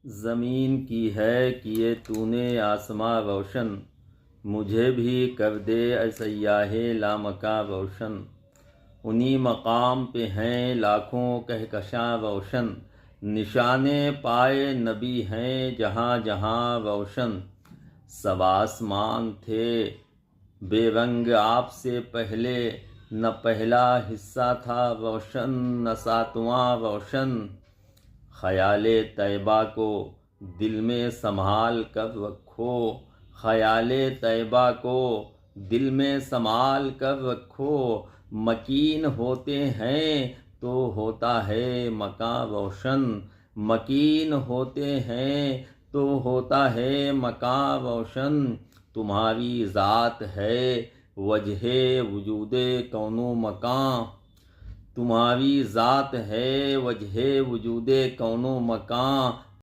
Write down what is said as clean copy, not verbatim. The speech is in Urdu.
زمین کی ہے کیے تو نے آسماں روشن، مجھے بھی کر دے اے سیاح لامکاں روشن۔ انہی مقام پہ ہیں لاکھوں کہکشاں روشن، نشان پائے نبی ہیں جہاں جہاں روشن۔ سب آسمان تھے بے رنگ آپ سے پہلے، نہ پہلا حصہ تھا روشن نہ ساتواں روشن۔ خیال طیبہ کو دل میں سنبھال کر رکھو، خیال طیبہ کو دل میں سنبھال کر رکھو۔ مکین ہوتے ہیں تو ہوتا ہے مکان روشن، مکین ہوتے ہیں تو ہوتا ہے مکان روشن۔ تمہاری ذات ہے وجہ وجود کون و مکان، تمہاری ذات ہے وجہ وجود کون و مکان۔